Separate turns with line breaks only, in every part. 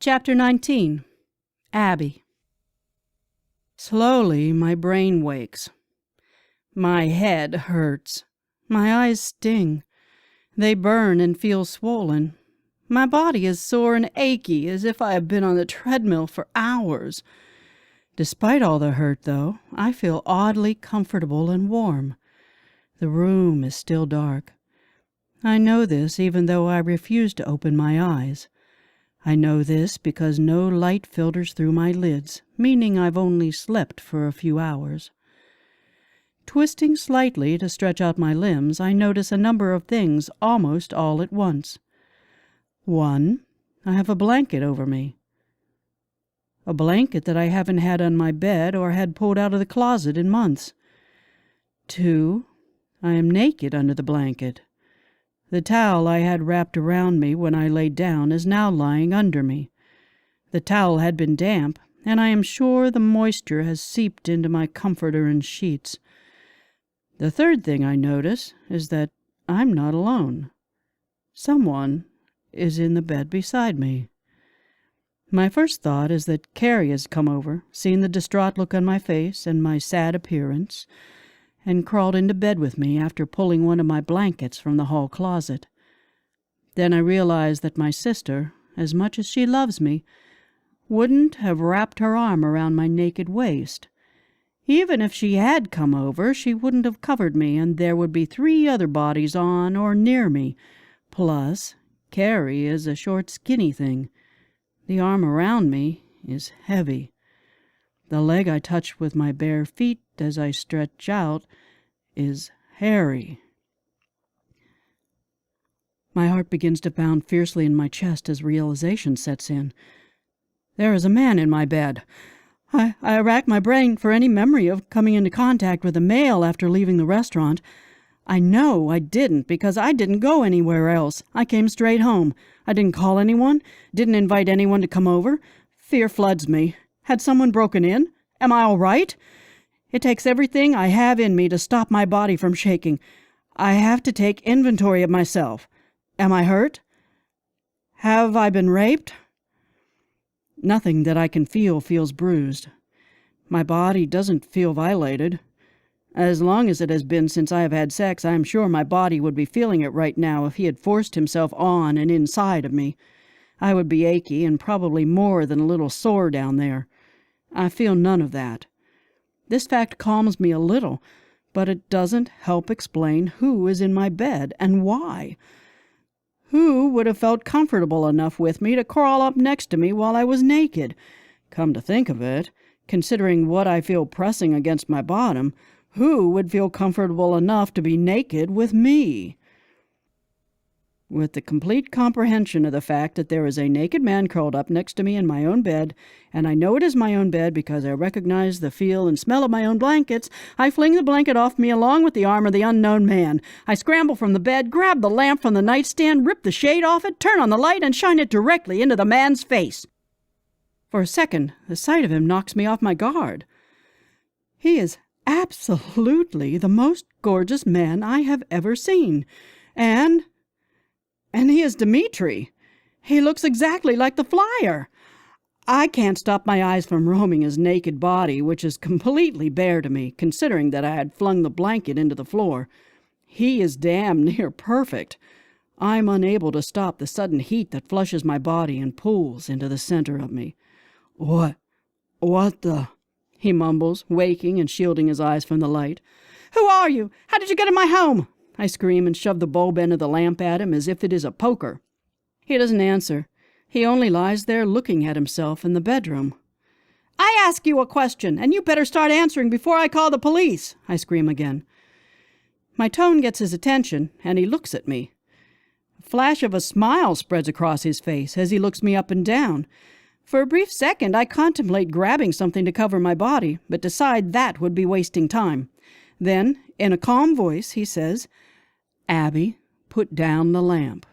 Chapter 19. Abby. Slowly, my brain wakes. My head hurts. My eyes sting. They burn and feel swollen. My body is sore and achy, as if I have been on the treadmill for hours. Despite all the hurt, though, I feel oddly comfortable and warm. The room is still dark. I know this even though I refuse to open my eyes. I know this because no light filters through my lids, meaning I've only slept for a few hours. Twisting slightly to stretch out my limbs, I notice a number of things almost all at once. 1. I have a blanket over me. A blanket that I haven't had on my bed or had pulled out of the closet in months. 2. I am naked under the blanket. The towel I had wrapped around me when I laid down is now lying under me. The towel had been damp, and I am sure the moisture has seeped into my comforter and sheets. The third thing I notice is that I'm not alone. Someone is in the bed beside me. My first thought is that Carrie has come over, seen the distraught look on my face and my sad appearance, and crawled into bed with me after pulling one of my blankets from the hall closet. Then I realized that my sister, as much as she loves me, wouldn't have wrapped her arm around my naked waist. Even if she had come over, she wouldn't have covered me, and there would be 3 other bodies on or near me. Plus, Carrie is a short, skinny thing. The arm around me is heavy. The leg I touch with my bare feet as I stretch out is hairy. My heart begins to pound fiercely in my chest as realization sets in. There is a man in my bed. I rack my brain for any memory of coming into contact with a male after leaving the restaurant. I know I didn't because I didn't go anywhere else. I came straight home. I didn't call anyone, didn't invite anyone to come over. Fear floods me. Had someone broken in? Am I all right? It takes everything I have in me to stop my body from shaking. I have to take inventory of myself. Am I hurt? Have I been raped? Nothing that I can feel feels bruised. My body doesn't feel violated. As long as it has been since I have had sex, I am sure my body would be feeling it right now if he had forced himself on and inside of me. I would be achy and probably more than a little sore down there. I feel none of that. This fact calms me a little, but it doesn't help explain who is in my bed and why. Who would have felt comfortable enough with me to crawl up next to me while I was naked? Come to think of it, considering what I feel pressing against my bottom, who would feel comfortable enough to be naked with me? With the complete comprehension of the fact that there is a naked man curled up next to me in my own bed, and I know it is my own bed because I recognize the feel and smell of my own blankets, I fling the blanket off me along with the arm of the unknown man. I scramble from the bed, grab the lamp from the nightstand, rip the shade off it, turn on the light, and shine it directly into the man's face. For a second, the sight of him knocks me off my guard. He is absolutely the most gorgeous man I have ever seen, and he is Dimitri. He looks exactly like the flyer. I can't stop my eyes from roaming his naked body, which is completely bare to me, considering that I had flung the blanket into the floor. He is damn near perfect. I'm unable to stop the sudden heat that flushes my body and pulls into the center of me. What the... he mumbles, waking and shielding his eyes from the light. Who are you? How did you get in my home? I scream and shove the bulb end of the lamp at him as if it is a poker. He doesn't answer. He only lies there looking at himself in the bedroom. I ask you a question, and you better start answering before I call the police, I scream again. My tone gets his attention, and he looks at me. A flash of a smile spreads across his face as he looks me up and down. For a brief second, I contemplate grabbing something to cover my body, but decide that would be wasting time. Then, in a calm voice, he says, Abby, put down the lamp.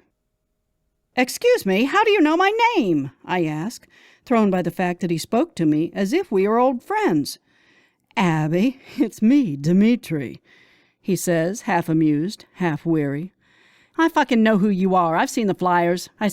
Excuse me, how do you know my name? I ask, thrown by the fact that he spoke to me as if we were old friends. Abby, it's me, Dimitri, he says, half amused, half weary. I fucking know who you are. I've seen the flyers. I